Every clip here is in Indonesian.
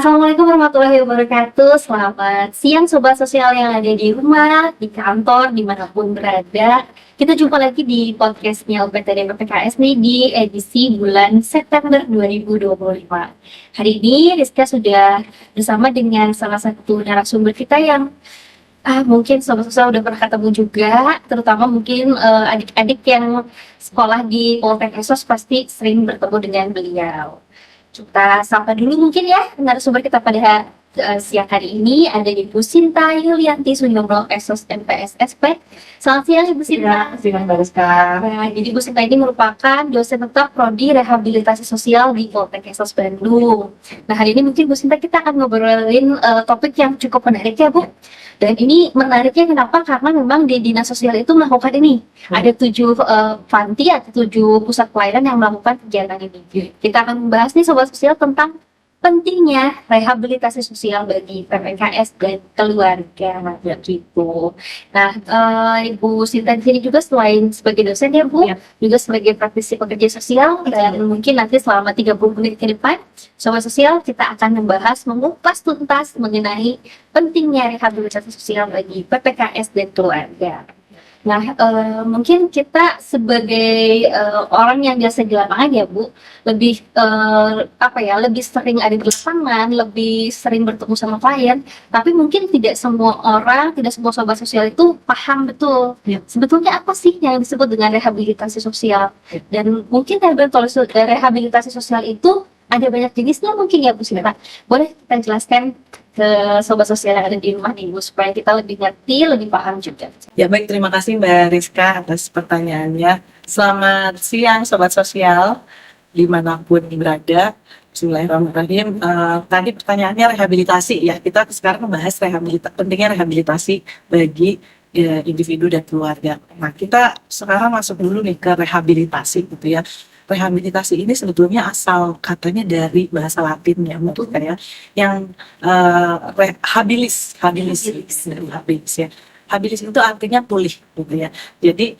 Assalamualaikum warahmatullahi wabarakatuh. Selamat siang sobat sosial yang ada di rumah, di kantor, dimanapun berada. Kita jumpa lagi di podcastnya UPTD PPKS nih di edisi bulan September 2025. Hari ini Rizka sudah bersama dengan salah satu narasumber kita yang mungkin sobat sosial udah pernah ketemu juga, terutama mungkin adik-adik yang sekolah di Poltek Esos pasti sering bertemu dengan beliau. Kita sapa dulu mungkin ya narasumber kita pada siang hari ini. Ada Ibu Sinta Yulianti Sunyono, Esos MPS SP. Selamat siang Ibu Sinta. Siang Mbak Rizka. Nah, jadi Ibu Sinta ini merupakan dosen tetap Prodi Rehabilitasi Sosial di Poltek Esos Bandung. Nah, hari ini mungkin Bu Sinta kita akan ngobrolin topik yang cukup menarik ya Bu. Dan ini menariknya kenapa? Karena memang di Dinas Sosial itu melakukan ini. Ada 7 panti atau 7 pusat pelayanan yang melakukan kegiatan ini. Kita akan membahas nih Sobat Sosial tentang pentingnya rehabilitasi sosial bagi PPKS dan keluarga gitu. Nah, Ibu Sinta di sini juga selain sebagai dosen ya Bu, juga sebagai praktisi pekerja sosial, dan mungkin nanti selama 30 menit ke depan, Sobat Sosial kita akan membahas mengupas tuntas mengenai pentingnya rehabilitasi sosial bagi PPKS dan keluarga. Nah, mungkin kita sebagai orang yang biasa di lapangan ya Bu, lebih lebih sering ada di lapangan, lebih sering bertemu sama klien, tapi mungkin tidak semua orang, tidak semua sobat sosial itu paham betul sebetulnya apa sih yang disebut dengan rehabilitasi sosial. Dan mungkin rehabilitasi sosial itu ada banyak jenisnya mungkin ya Bu Sinta. Boleh kita jelaskan ke sobat sosial yang ada di rumah nih Bu, supaya kita lebih ngerti, lebih paham juga. Ya baik, terima kasih Mbak Rizka atas pertanyaannya. Selamat siang sobat sosial dimanapun berada. Bismillahirrahmanirrahim. Tadi pertanyaannya rehabilitasi ya. Kita sekarang membahas pentingnya rehabilitasi bagi individu dan keluarga. Nah, kita sekarang masuk dulu nih ke rehabilitasi gitu ya. Rehabilitasi ini sebetulnya asal katanya dari bahasa Latin ya, Mbak ya, yang habilis ya. Habilis itu artinya pulih gitu ya. Jadi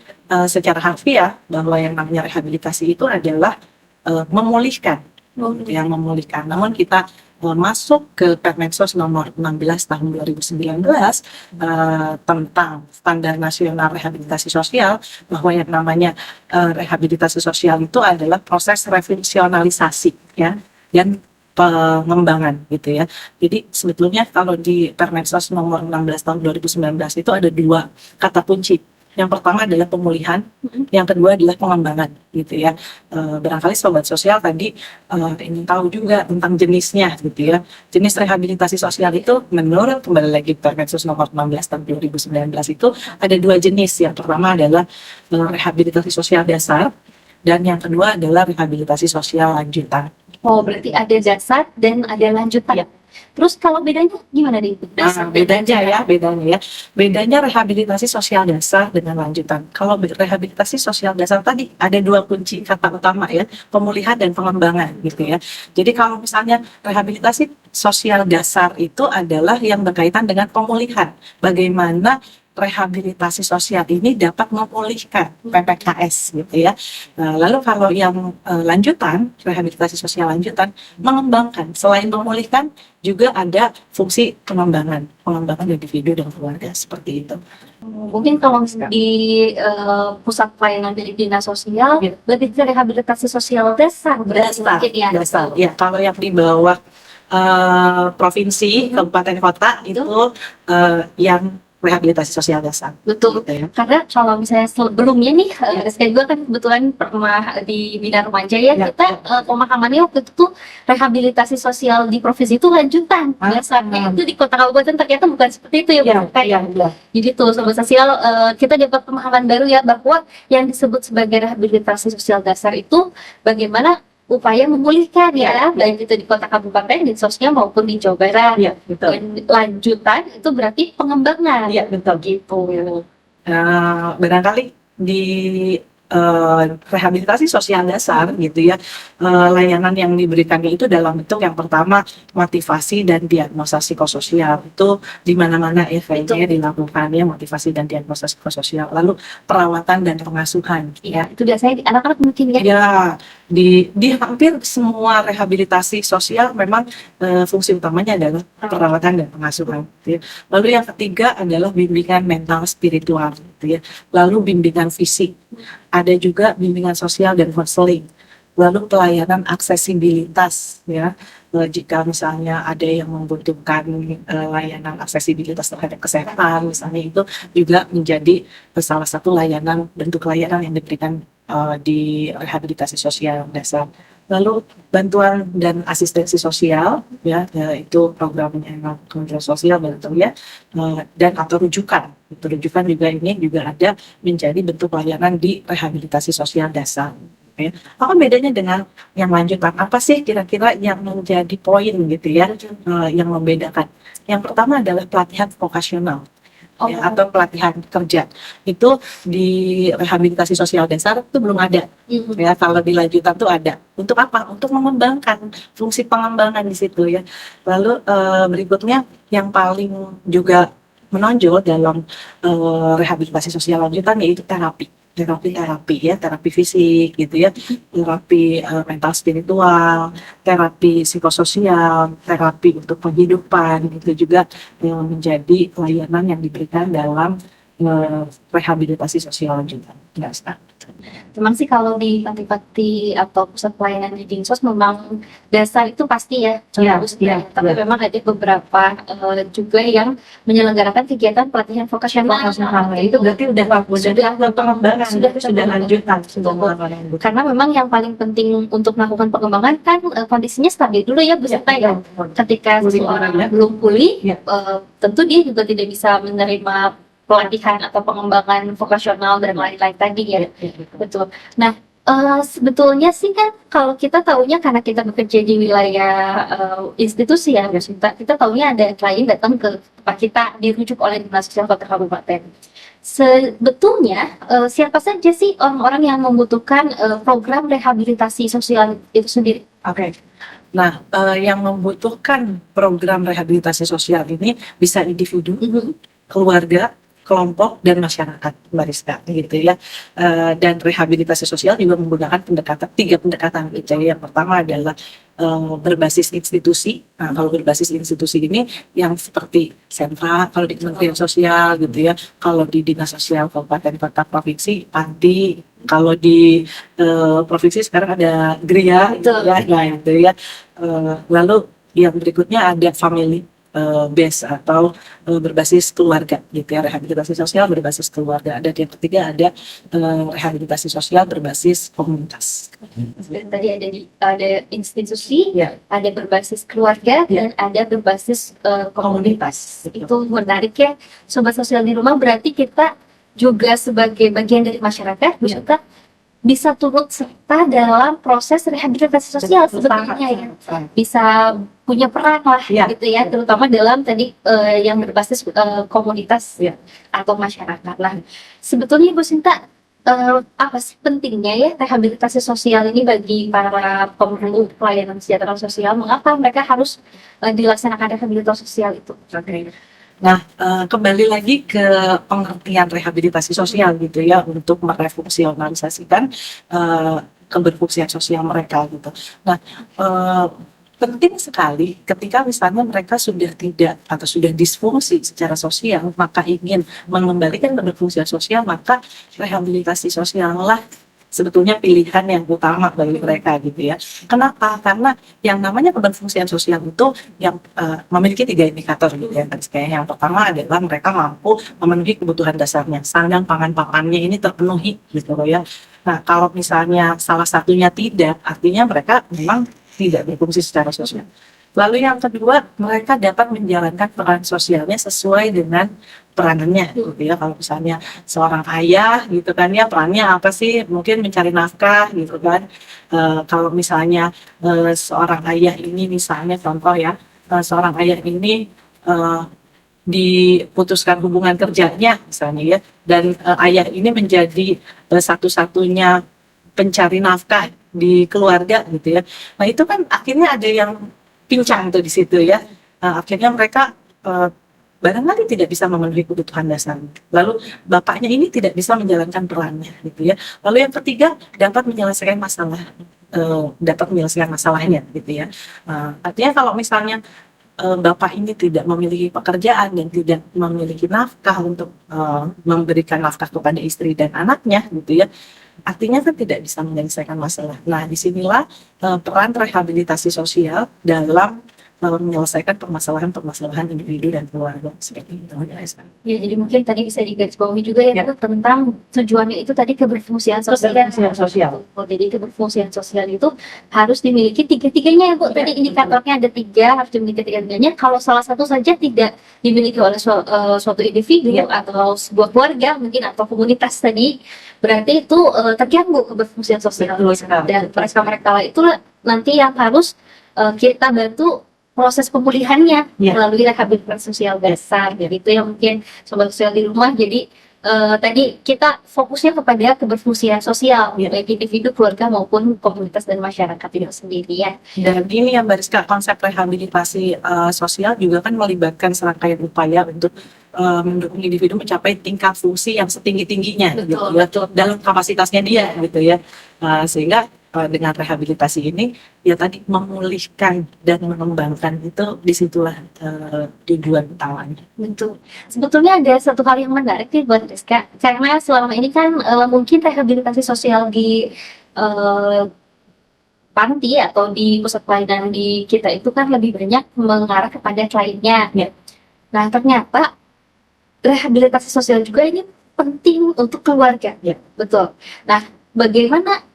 secara harfiah bahwa yang namanya rehabilitasi itu adalah memulihkan, yang memulihkan. Namun kita masuk ke Permensos nomor 16 tahun 2019 tentang standar nasional rehabilitasi sosial, bahwa yang namanya rehabilitasi sosial itu adalah proses refungsionalisasi ya, dan pengembangan gitu ya. Jadi sebetulnya kalau di Permensos nomor 16 tahun 2019 itu ada 2 kata kunci. Yang pertama adalah pemulihan, yang kedua adalah pengembangan gitu ya. Barangkali sobat sosial tadi ingin tahu juga tentang jenisnya gitu ya. Jenis rehabilitasi sosial itu menurut kembali lagi Permensos nomor 16 tahun 2019 itu ada 2 jenis. Yang pertama adalah rehabilitasi sosial dasar, dan yang kedua adalah rehabilitasi sosial lanjutan. Oh, berarti ada dasar dan ada lanjutan. Ya. Terus kalau bedanya gimana nih? Bedanya rehabilitasi sosial dasar dengan lanjutan. Kalau rehabilitasi sosial dasar tadi ada 2 kunci kata utama ya, pemulihan dan pengembangan gitu ya. Jadi kalau misalnya rehabilitasi sosial dasar itu adalah yang berkaitan dengan pemulihan. Bagaimana rehabilitasi sosial ini dapat memulihkan PPKS gitu ya. Lalu kalau yang lanjutan, rehabilitasi sosial lanjutan, mengembangkan. Selain memulihkan, juga ada fungsi pengembangan individu dan keluarga, seperti itu. Mungkin kalau di pusat pelayanan dari Dinas Sosial, berarti rehabilitasi sosial dasar. Dasar. Ya, kalau yang di bawah provinsi, kabupaten, kota itu yang rehabilitasi sosial dasar. Betul. Gitu ya. Karena kalau misalnya sebelumnya nih, saya juga kan kebetulan pernah di Bina Remaja ya, kita pemahamannya waktu itu tuh rehabilitasi sosial di provinsi itu lanjutan. Dasarnya itu di kota kabupaten ternyata bukan seperti itu ya. Jadi tuh sobat sosial, kita dapat pemahaman baru ya, bahwa yang disebut sebagai rehabilitasi sosial dasar itu bagaimana upaya memulihkan ya, baik itu di kota kabupaten, di sosnya maupun di Jawa Barat. Ya, betul. Dan lanjutan itu berarti pengembangan. Ya, betul. Gitu. Barangkali di rehabilitasi sosial dasar gitu ya, layanan yang diberikannya itu dalam bentuk yang pertama motivasi dan diagnosa psikososial. Itu di mana-mana ya kayaknya dilakukan ya, motivasi dan diagnosa psikososial. Lalu perawatan dan pengasuhan ya. Itu biasanya di anak-anak mungkin ya. Ya, di hampir semua rehabilitasi sosial memang fungsi utamanya adalah perawatan dan pengasuhan gitu ya. Lalu yang ketiga adalah bimbingan mental spiritual gitu ya. Lalu bimbingan fisik. Ada juga bimbingan sosial dan konseling. Lalu pelayanan aksesibilitas ya. Jika misalnya ada yang membutuhkan layanan aksesibilitas terhadap kesehatan misalnya, itu juga menjadi salah satu bentuk layanan yang diberikan di rehabilitasi sosial dasar. Lalu bantuan dan asistensi sosial ya, itu programnya Kementerian Sosial betul ya, dan atau rujukan. Rujukan juga ini juga ada menjadi bentuk layanan di rehabilitasi sosial dasar. Ya. Apa bedanya dengan yang lanjutan? Apa sih kira-kira yang menjadi poin gitu ya, yang membedakan? Yang pertama adalah pelatihan vokasional. Ya, atau pelatihan kerja itu di rehabilitasi sosial dasar itu belum ada. Ya, kalau di lanjutan tuh ada. Untuk apa? Untuk mengembangkan fungsi pengembangan di situ ya. Lalu berikutnya yang paling juga menonjol dalam rehabilitasi sosial lanjutan yaitu terapi fisik gitu ya, terapi mental spiritual, terapi psikososial, terapi untuk penghidupan, itu juga yang menjadi layanan yang diberikan dalam rehabilitasi sosial lanjutan. Memang sih kalau di panti-panti atau pusat pelayanan di Dinsos memang dasar itu pasti ya, tapi memang ada beberapa juga yang menyelenggarakan kegiatan pelatihan vokasional. Itu berarti sudah pengembangan, sudah lanjutan, sudah melakukan. Karena memang yang paling penting untuk melakukan pengembangan kan kondisinya stabil dulu ya Bu Sinta ya. Ketika seseorang belum pulih, tentu dia juga tidak bisa menerima pelatihan atau pengembangan vokasional dan lain-lain tadi ya. Betul. Nah, sebetulnya sih kan kalau kita tahunya karena kita bekerja di wilayah institusi ya, kita tahunya ada klien datang ke tempat kita dirujuk oleh Dinas Sosial Kota Kabupaten. Sebetulnya siapa saja sih orang-orang yang membutuhkan program rehabilitasi sosial itu sendiri? Oke. Nah, yang membutuhkan program rehabilitasi sosial ini bisa individu, keluarga, kelompok dan masyarakat, Mbak Rizka, gitu ya. Dan rehabilitasi sosial juga menggunakan tiga pendekatan gitu ya. Yang pertama adalah berbasis institusi. Nah, kalau berbasis institusi ini yang seperti sentra, kalau di Kementerian Sosial gitu ya, kalau di Dinas Sosial Kabupaten Kota Provinsi, panti, kalau di provinsi sekarang ada GRIA, gitu ya. Lalu yang berikutnya ada family base atau berbasis keluarga gitu ya, rehabilitasi sosial berbasis keluarga. Dan yang ketiga ada rehabilitasi sosial berbasis komunitas. Tadi ada institusi, ada berbasis keluarga, dan ada berbasis komunitas. Itu menarik ya, sobat sosial di rumah. Berarti kita juga sebagai bagian dari masyarakat bisa turut serta dalam proses rehabilitasi sosial sebetulnya ya. Bisa punya peran lah gitu ya, terutama dalam tadi yang berbasis komunitas atau masyarakat lah. Sebetulnya Bu Sinta, apa sih pentingnya ya rehabilitasi sosial ini bagi para pemerlu pelayanan kesejahteraan sosial? Mengapa mereka harus dilaksanakan rehabilitasi sosial itu? Nah, kembali lagi ke pengertian rehabilitasi sosial gitu ya, untuk merefungsionalisasikan keberfungsian sosial mereka gitu. Nah, penting sekali ketika misalnya mereka sudah tidak atau sudah disfungsi secara sosial, maka ingin mengembalikan keberfungsian sosial, maka rehabilitasi sosial lah sebetulnya pilihan yang utama bagi mereka gitu ya. Kenapa? Karena yang namanya keberfungsian sosial itu yang memiliki 3 indikator gitu ya. Kayak yang pertama adalah mereka mampu memenuhi kebutuhan dasarnya, sandang, pangan, papannya ini terpenuhi gitu ya. Nah, kalau misalnya salah satunya tidak, artinya mereka memang tidak berfungsi secara sosial. Lalu yang kedua, mereka dapat menjalankan peran sosialnya sesuai dengan peranannya gitu ya. Kalau misalnya seorang ayah gitu kan ya, perannya apa sih? Mungkin mencari nafkah gitu kan. Kalau misalnya seorang ayah ini misalnya contoh ya, seorang ayah ini diputuskan hubungan kerjanya misalnya ya, dan ayah ini menjadi satu-satunya pencari nafkah di keluarga gitu ya. Nah, itu kan akhirnya ada yang pincang tuh di situ ya. Akhirnya mereka barangkali tidak bisa memenuhi kebutuhan dasar. Lalu bapaknya ini tidak bisa menjalankan perannya gitu ya. Lalu yang ketiga, dapat menyelesaikan masalah dapat menyelesaikan masalahnya gitu ya. Artinya kalau misalnya bapak ini tidak memiliki pekerjaan dan tidak memiliki nafkah untuk memberikan nafkah kepada istri dan anaknya gitu ya, artinya kan tidak bisa menyelesaikan masalah. Nah, disinilah peran rehabilitasi sosial dalam menyelesaikan permasalahan-permasalahan individu dan keluarga seperti itu. Ya, jadi mungkin tadi bisa digarisbawahi juga ya, Ya. Bu, tentang tujuannya itu tadi keberfungsian sosial. Keberfungsian sosial. Oh, jadi keberfungsian sosial itu harus dimiliki tiga-tiganya ya, Bu. Tadi indikatornya ada 3, harus dimiliki tiga-tiganya. Kalau salah satu saja tidak dimiliki oleh suatu individu Ya. atau sebuah keluarga mungkin atau komunitas tadi, berarti itu terganggu keberfungsian sosial. Betul sekali. Dan mereka itulah nanti yang harus kita bantu proses pemulihannya Ya. melalui rehabilitasi sosial dasar. Jadi itu yang mungkin sobat sosial di rumah. Jadi tadi kita fokusnya kepada keberfungsian sosial, Ya. baik individu, keluarga maupun komunitas dan masyarakat itu sendiri ya. Dan ini yang Mbak Rizka, konsep rehabilitasi sosial juga kan melibatkan serangkaian upaya untuk mendukung individu mencapai tingkat fungsi yang setinggi-tingginya Betul, gitu ya, betul. dalam kapasitasnya dia gitu ya. Sehingga dengan rehabilitasi ini ya tadi memulihkan dan mengembangkan, itu disitulah tujuan utamanya. Betul. Sebetulnya ada satu hal yang menarik nih buat Rizka, karena selama ini kan mungkin rehabilitasi sosial di panti atau di pusat pelayanan di kita itu kan lebih banyak mengarah kepada kliennya. Ya. Nah, ternyata rehabilitasi sosial juga ini penting untuk keluarga. Ya. Betul. Nah, bagaimana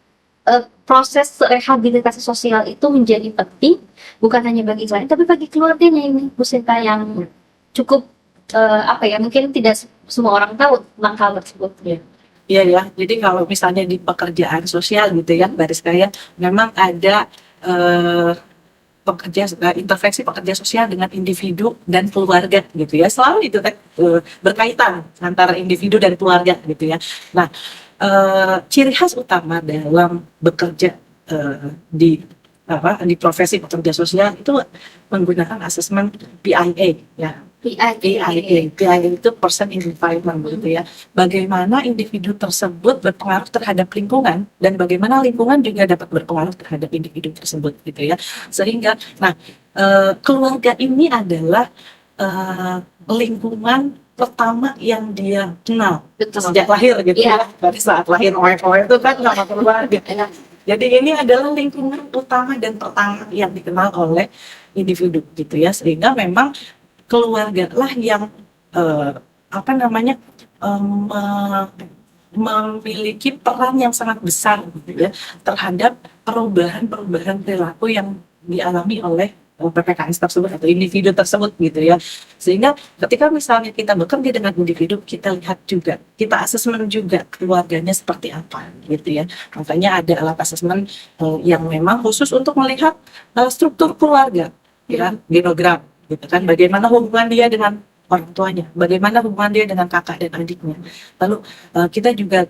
proses rehabilitasi sosial itu menjadi penting bukan hanya bagi klien tapi bagi keluarganya ini, Bu Sinta, yang cukup mungkin tidak semua orang tahu tentang hal tersebut. Iya ya, jadi kalau misalnya di pekerjaan sosial gitu ya, Mbak Rizka ya, memang ada intervensi pekerja sosial dengan individu dan keluarga gitu ya, selalu itu kan berkaitan antara individu dan keluarga gitu ya. Nah, ciri khas utama dalam bekerja di profesi pekerja sosial itu menggunakan asesmen PIA ya. PIA itu person in environment gitu ya. Bagaimana individu tersebut berpengaruh terhadap lingkungan dan bagaimana lingkungan juga dapat berpengaruh terhadap individu tersebut gitu ya. Sehingga keluarga ini adalah lingkungan pertama yang dia kenal. Betul. Sejak lahir gitu Iya. ya. Dari saat lahir oe-oe itu kan sama keluarga. Jadi ini adalah lingkungan utama dan pertama yang dikenal oleh individu gitu ya. Sehingga memang keluarga lah yang memiliki peran yang sangat besar gitu ya terhadap perubahan perilaku yang dialami oleh PPKS tersebut atau individu tersebut gitu ya. Sehingga ketika misalnya kita bekerja dengan individu, kita lihat juga, kita asesmen juga keluarganya seperti apa gitu ya. Makanya ada alat asesmen yang memang khusus untuk melihat struktur keluarga ya, genogram gitu kan, bagaimana hubungan dia dengan orang tuanya, bagaimana hubungan dia dengan kakak dan adiknya. Lalu kita juga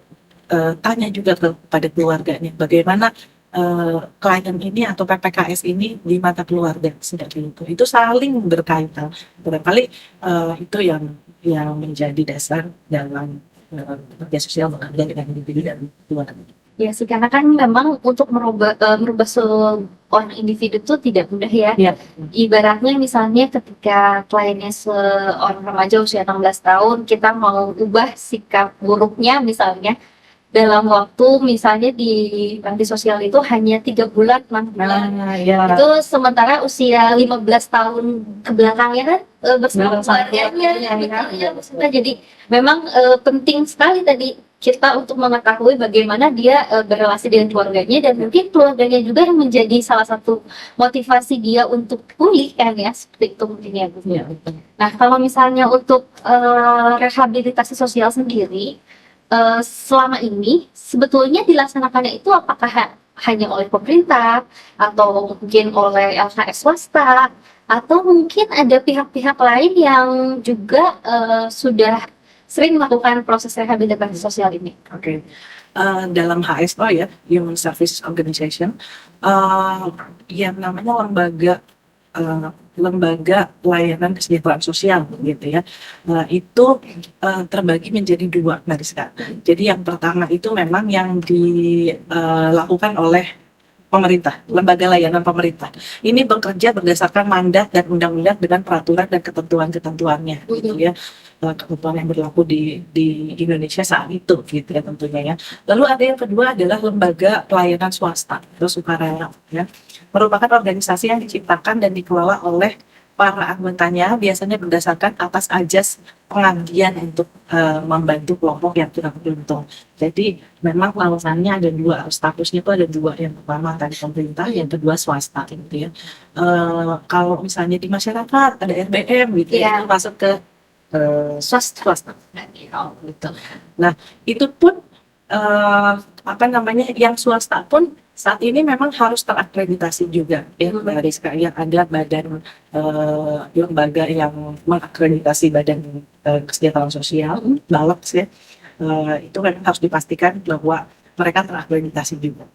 tanya juga kepada keluarganya, bagaimana klien ini atau PPKS ini di mata keluarga seperti itu saling berkaitan. Barangkali itu yang menjadi dasar dalam kerja sosial bekerja dengan individu dan keluarga. Ya sih, karena kan memang untuk merubah seorang individu itu tidak mudah ya. Ya. Ibaratnya misalnya ketika kliennya seorang remaja usia 16 tahun, kita mau ubah sikap buruknya misalnya dalam waktu misalnya di panti sosial itu hanya 3 bulan, 6 bulan. Ya. Itu sementara usia 15 tahun ke belakangnya kan bersama keluarganya. Ya, maksudnya jadi memang penting sekali tadi kita untuk mengetahui bagaimana dia berrelasi dengan keluarganya, dan mungkin keluarganya juga yang menjadi salah satu motivasi dia untuk pulih kan ya, seperti itu mungkin ya, Bu. Ya. Nah, kalau misalnya untuk rehabilitasi sosial sendiri, selama ini sebetulnya dilaksanakannya itu apakah hanya oleh pemerintah atau mungkin oleh LHS swasta, atau mungkin ada pihak-pihak lain yang juga sudah sering melakukan proses rehabilitasi sosial ini? Oke. Dalam HSO ya, Human Services Organization, yang namanya lembaga layanan kesejahteraan sosial gitu ya, itu terbagi menjadi 2, Mariska. Jadi yang pertama itu memang yang dilakukan oleh pemerintah, lembaga layanan pemerintah. Ini bekerja berdasarkan mandat dan undang-undang dengan peraturan dan ketentuan-ketentuannya, gitu ya. Ketentuan yang berlaku di Indonesia saat itu, gitu ya tentunya ya. Lalu ada yang kedua adalah lembaga pelayanan swasta atau sukarela, ya. Merupakan organisasi yang diciptakan dan dikelola oleh para anggotanya biasanya berdasarkan atas ajas pengabdian untuk membantu kelompok yang kurang beruntung. Jadi memang alasannya ada dua, statusnya itu ada dua. Yang pertama tadi pemerintah, yang kedua swasta gitu ya. Kalau misalnya di masyarakat ada RBM gitu ya, itu masuk ke swasta. Gitu. Nah itu pun yang swasta pun saat ini memang harus terakreditasi juga ya, dari yang ada badan lembaga yang mengakreditasi badan kesejahteraan sosial, BALEX ya, itu memang harus dipastikan bahwa mereka terakreditasi juga.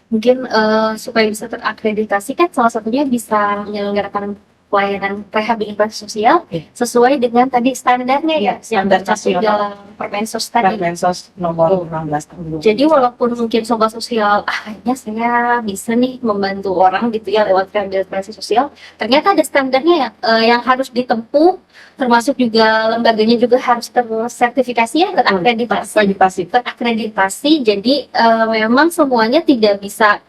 Mungkin supaya bisa terakreditasi kan salah satunya bisa menyelenggarakan pelayanan rehabilitasi sosial sesuai dengan tadi standarnya ya, yang tercantum dalam Permensos tadi. Permensos nomor 16 tahun 2020. Jadi walaupun mungkin sobat sosial, kayaknya saya bisa nih membantu orang gitu ya lewat rehabilitasi sosial, ternyata ada standarnya ya, yang harus ditempuh, termasuk juga lembaganya juga harus tersertifikasi ya, terakreditasi. Jadi memang semuanya tidak bisa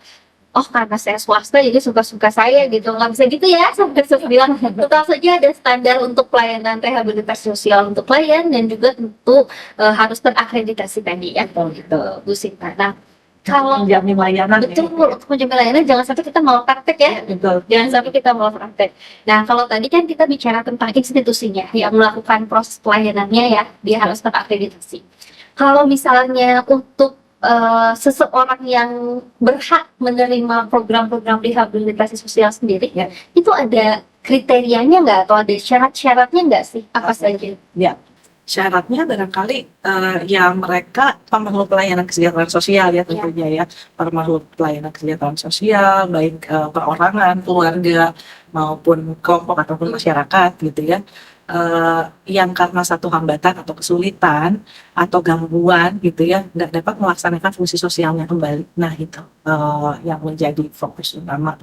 karena saya swasta jadi suka-suka saya gitu, nggak bisa gitu ya. Sampai saya bilang tetap saja ada standar untuk pelayanan rehabilitasi sosial untuk klien dan juga tentu harus terakreditasi tadi ya gitu Bu Sinta. Nah kalau menjamin layanan betul untuk menjamin layanan jangan sampai kita malah praktek ya, jangan sampai kita malah praktek. Nah kalau tadi kan kita bicara tentang institusinya yang melakukan proses pelayanannya ya, dia harus terakreditasi. Kalau misalnya untuk seseorang yang berhak menerima program-program rehabilitasi sosial sendiri, itu ada kriterianya nggak atau ada syarat-syaratnya nggak sih? Apa saja? Ya, syaratnya barangkali yang mereka pemerlu pelayanan kesejahteraan sosial ya tentunya ya, pemerlu pelayanan kesejahteraan sosial baik perorangan, keluarga maupun kelompok ataupun masyarakat gitu ya. Yang karena satu hambatan atau kesulitan atau gangguan gitu ya nggak dapat melaksanakan fungsi sosialnya kembali. Nah itu yang menjadi fokus utama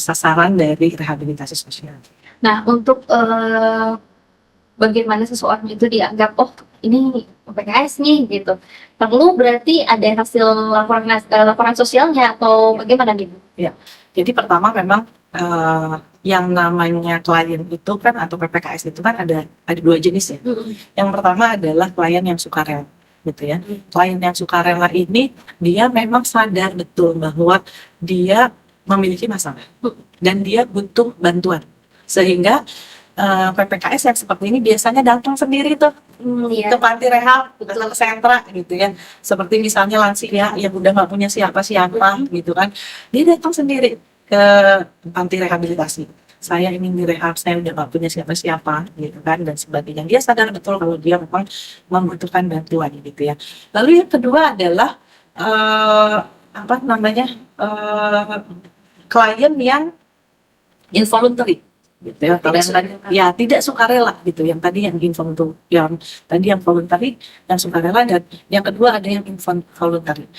sasaran dari rehabilitasi sosial. Nah untuk bagaimana seseorang itu dianggap ini PKS nih gitu, perlu berarti ada hasil laporan sosialnya atau bagaimana gitu? Ya, jadi pertama memang yang namanya klien itu kan atau PPKS itu kan ada dua jenis ya. Yang pertama adalah klien yang sukarela gitu ya. Klien yang sukarela ini dia memang sadar betul bahwa dia memiliki masalah dan dia butuh bantuan, sehingga PPKS yang seperti ini biasanya datang sendiri tuh ke panti rehab, ke sentra gitu ya. Seperti misalnya lansia yang udah nggak punya siapa-siapa gitu kan, dia datang sendiri ke panti rehabilitasi. Saya ingin direhab, saya udah nggak punya siapa-siapa gitu kan dan sebagainya. Dia sadar betul kalau dia memang membutuhkan bantuan gitu ya. Lalu yang kedua adalah klien yang involuntary gitu ya. Ya tidak sukarela gitu. Yang tadi yang voluntary, yang sukarela, dan yang kedua ada yang involuntary.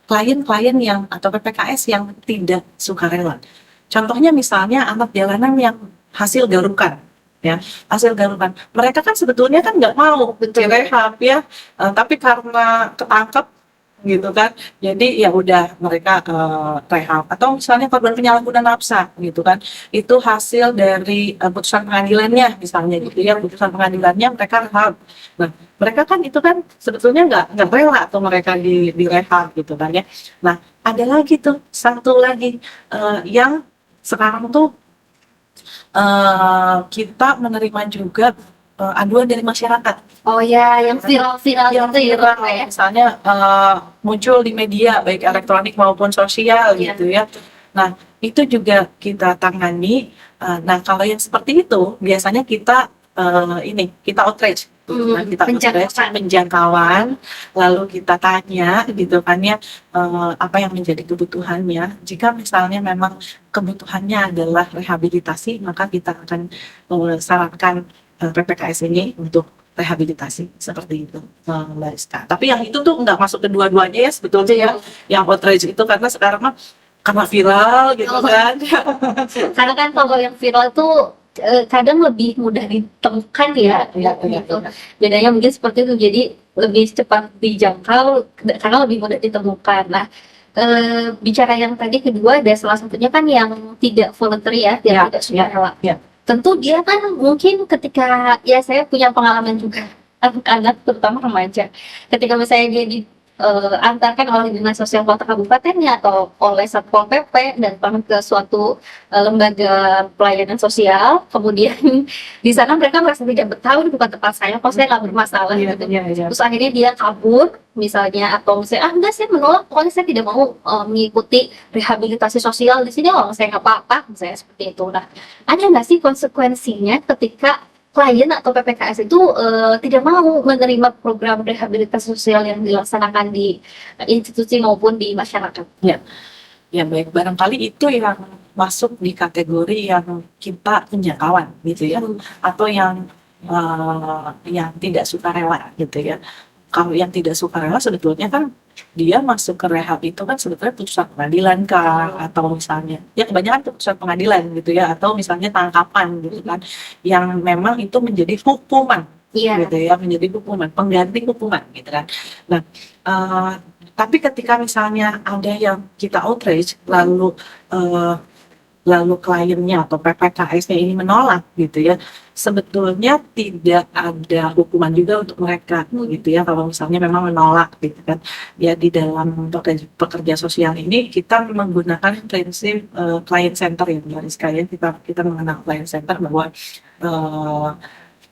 Klien-klien yang atau PPKS yang tidak sukarela. Contohnya misalnya anak jalanan yang hasil garukan, ya hasil garukan. Mereka kan sebetulnya kan nggak mau direhab ya, tapi karena ketangkep gitu kan, jadi ya udah mereka rehab. Atau misalnya korban penyalahgunaan nafsa gitu kan, itu hasil dari putusan pengadilannya misalnya gitu ya, putusan pengadilannya mereka rehab. Nah mereka kan itu kan sebetulnya nggak rela atau mereka direhab gitu kan ya. Nah ada lagi tuh satu lagi yang sekarang tuh kita menerima juga aduan dari masyarakat. Oh ya, yang viral-viral itu ya, misalnya muncul di media baik elektronik maupun sosial gitu ya. Nah itu juga kita tangani. Nah kalau yang seperti itu biasanya kita outreach. Kita penjangkauan, lalu kita tanya gitu kan ya, apa yang menjadi kebutuhannya. Jika misalnya memang kebutuhannya adalah rehabilitasi, maka kita akan sarankan PPKS ini untuk rehabilitasi seperti itu, Mbak Rizka. Tapi yang itu tuh nggak masuk ke dua-duanya ya sebetulnya ya, yang outrage itu karena sekarang mah karena viral gitu kan. Karena kan kalau yang viral itu kadang lebih mudah ditemukan ya, gitu. Bedanya mungkin seperti itu, jadi lebih cepat dijangkau karena lebih mudah ditemukan. Nah, bicara yang tadi kedua, ada salah satunya kan yang tidak voluntary ya, yang tidak sukarela. Ya. Tentu dia kan mungkin ketika, ya saya punya pengalaman juga, anak-anak terutama remaja, ketika misalnya dia antarkan oleh Dinas Sosial Kota Kabupatennya atau oleh Satpol PP datang ke suatu lembaga pelayanan sosial, kemudian di sana mereka merasa tidak betah, ini bukan tempat saya, kok saya nggak bermasalah gitu. Terus akhirnya dia kabur misalnya, atau misalnya enggak, saya menolak, pokoknya saya tidak mau mengikuti rehabilitasi sosial di sini, saya nggak apa-apa, misalnya seperti itu. Nah, ada nggak sih konsekuensinya ketika klien atau PPKS itu tidak mau menerima program rehabilitasi sosial yang dilaksanakan di institusi maupun di masyarakat? Ya baik, barangkali itu yang masuk di kategori yang kita penjangkauan gitu ya, atau yang tidak sukarela gitu ya. Kalau yang tidak sukarela sebetulnya kan dia masuk ke rehab itu kan sebetulnya putusan pengadilan kah, atau misalnya ya kebanyakan putusan pengadilan gitu ya, atau misalnya tangkapan gitu kan, yang memang itu menjadi hukuman gitu ya, menjadi hukuman, pengganti hukuman gitu kan. Nah, tapi ketika misalnya ada yang kita outrage lalu kliennya atau PPKS-nya ini menolak gitu ya, sebetulnya tidak ada hukuman juga untuk mereka gitu ya, kalau misalnya memang menolak gitu kan. Ya di dalam pekerja sosial ini kita menggunakan prinsip client center ya, dari sekalian kita mengenal client center bahwa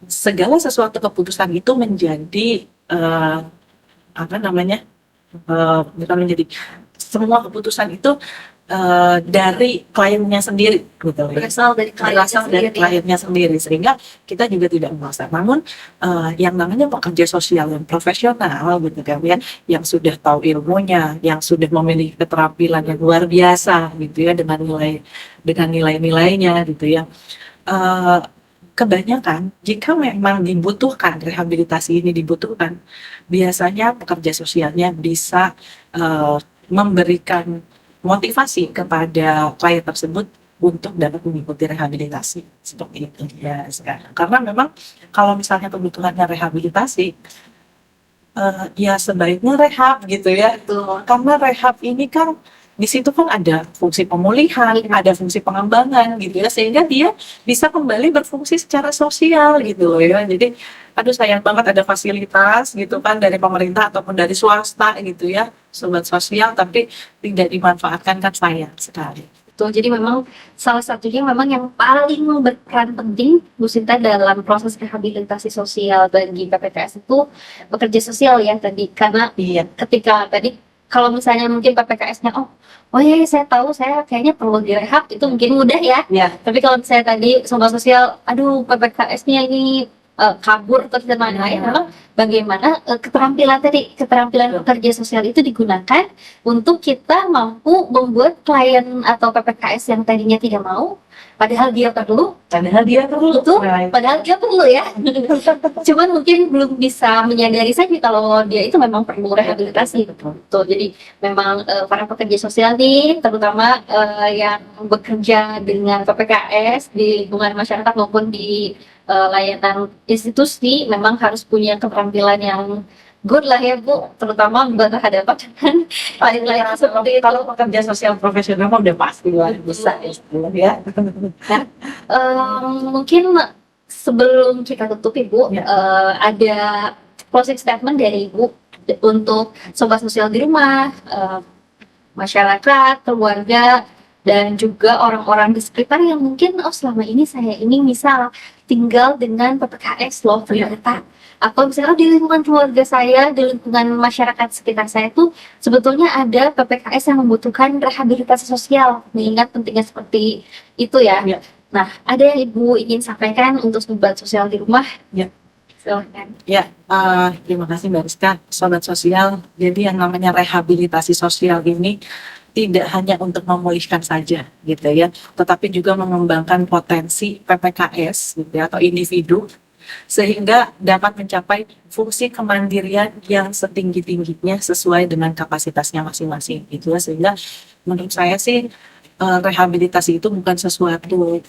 segala sesuatu keputusan itu menjadi bukan menjadi, semua keputusan itu dari kliennya sendiri gitu, Berasal dari kliennya sendiri, sehingga kita juga tidak memaksa. Namun yang namanya pekerja sosial yang profesional gitu kan ya, yang sudah tahu ilmunya, yang sudah memiliki keterampilan yang luar biasa gitu ya, dengan nilai-nilainya gitu ya, kebanyakan jika memang dibutuhkan rehabilitasi ini dibutuhkan, biasanya pekerja sosialnya bisa memberikan motivasi kepada klien tersebut untuk dapat mengikuti rehabilitasi seperti itu ya sekarang. Karena memang kalau misalnya kebutuhannya rehabilitasi, ya sebaiknya rehab gitu ya. Karena rehab ini kan di situ kan ada fungsi pemulihan, ada fungsi pengembangan gitu ya, sehingga dia bisa kembali berfungsi secara sosial gitu loh ya. Jadi aduh sayang banget ada fasilitas gitu kan dari pemerintah ataupun dari swasta gitu ya, sobat sosial, tapi tidak dimanfaatkan, kan sayang sekali. Betul, jadi memang salah satunya memang yang paling berperan penting Bu Sinta dalam proses rehabilitasi sosial bagi PPKS itu pekerja sosial ya tadi, karena ketika tadi kalau misalnya mungkin PPKS-nya oh ya saya tahu saya kayaknya perlu direhab, itu mungkin mudah ya. Tapi kalau misalnya tadi sobat sosial, aduh PPKS-nya ini kabur atau tidak lain, memang bagaimana keterampilan pekerja sosial itu digunakan untuk kita mampu membuat klien atau PPKS yang tadinya tidak mau, padahal dia perlu padahal dia perlu ya. Cuman mungkin belum bisa menyadari saja kalau dia itu memang perlu rehabilitasi. Betul. Jadi memang para pekerja sosial nih, terutama yang bekerja dengan PPKS di lingkungan masyarakat maupun di layanan institusi, memang harus punya keterampilan yang good lah ya Bu, terutama berhadapan dengan klien-klien seperti itu. Kalau pekerja sosial profesional mah udah pasti bisa ya. Nah, mungkin sebelum kita tutup Ibu, ada closing statement dari Ibu untuk sobat sosial di rumah, masyarakat, keluarga, dan juga orang-orang di sekitar yang mungkin selama ini saya ini misal tinggal dengan PPKS loh ternyata, atau misalnya di lingkungan keluarga saya, di lingkungan masyarakat sekitar saya tuh sebetulnya ada PPKS yang membutuhkan rehabilitasi sosial, mengingat pentingnya seperti itu ya. Nah, ada yang Ibu ingin sampaikan untuk sobat sosial di rumah? Silakan. Terima kasih Mbak Rizka. Sobat sosial, jadi yang namanya rehabilitasi sosial ini tidak hanya untuk memulihkan saja gitu ya, tetapi juga mengembangkan potensi PPKS gitu ya, atau individu sehingga dapat mencapai fungsi kemandirian yang setinggi-tingginya sesuai dengan kapasitasnya masing-masing gitu ya. Sehingga menurut saya sih rehabilitasi itu bukan sesuatu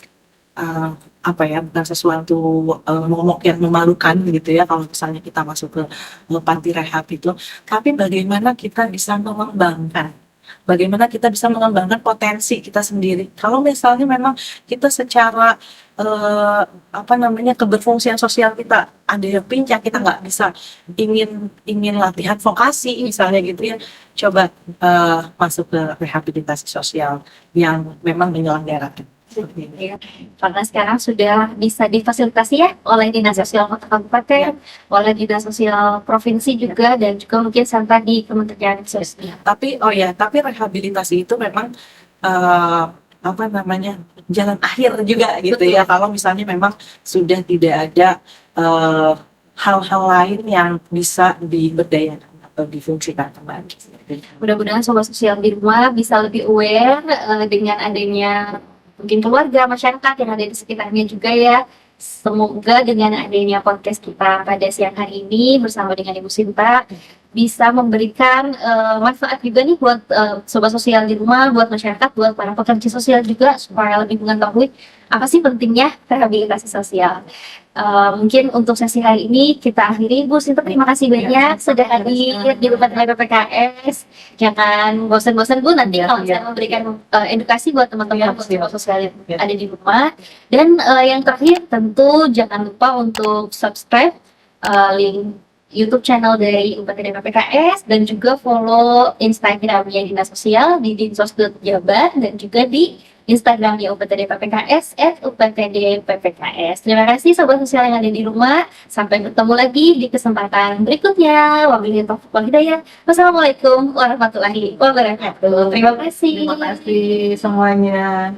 eh, bukan sesuatu momok yang memalukan gitu ya kalau misalnya kita masuk ke panti rehab itu, tapi bagaimana kita bisa mengembangkan potensi kita sendiri. Kalau misalnya memang kita secara keberfungsian sosial kita ada yang pincang, kita nggak bisa ingin latihan vokasi misalnya gitu ya, coba masuk ke rehabilitasi sosial yang memang menyelenggarakan. Ya, karena sekarang sudah bisa difasilitasi ya oleh Dinas Sosial Kota Kabupaten, oleh Dinas Sosial Provinsi juga, dan juga mungkin serta di Kementerian Sosial. Tapi rehabilitasi itu memang eh, jalan akhir juga gitu ya. Kalau misalnya memang sudah tidak ada hal-hal lain yang bisa diberdayakan atau difungsikan kembali. Mudah-mudahan sobat sosial di rumah bisa lebih aware dengan adanya mungkin keluarga, masyarakat yang ada di sekitarnya juga ya. Semoga dengan adanya podcast kita pada siang hari ini bersama dengan Ibu Sinta bisa memberikan manfaat juga nih buat sobat sosial di rumah, buat masyarakat, buat para pekerja sosial juga supaya lebih mengetahui apa sih pentingnya rehabilitasi sosial. Mungkin untuk sesi hari ini kita akhiri. Bu Sinta, terima kasih banyak sudah hadir di Rumah Tangga PPKS. Jangan bosan-bosan Bu nanti kalau saya memberikan edukasi buat teman-teman sobat sosial yang ada di rumah. Dan yang terakhir tentu jangan lupa untuk subscribe link YouTube channel dari UPTD PPKS dan juga follow Instagramnya Dinas Sosial di dinsos.jabar dan juga di Instagramnya UPTD PPKS @UPTD PPKS. Terima kasih sobat sosial yang ada di rumah. Sampai bertemu lagi di kesempatan berikutnya. Wabillahi taufiq wal hidayah. Wassalamualaikum warahmatullahi wabarakatuh. Terima kasih. Terima kasih semuanya.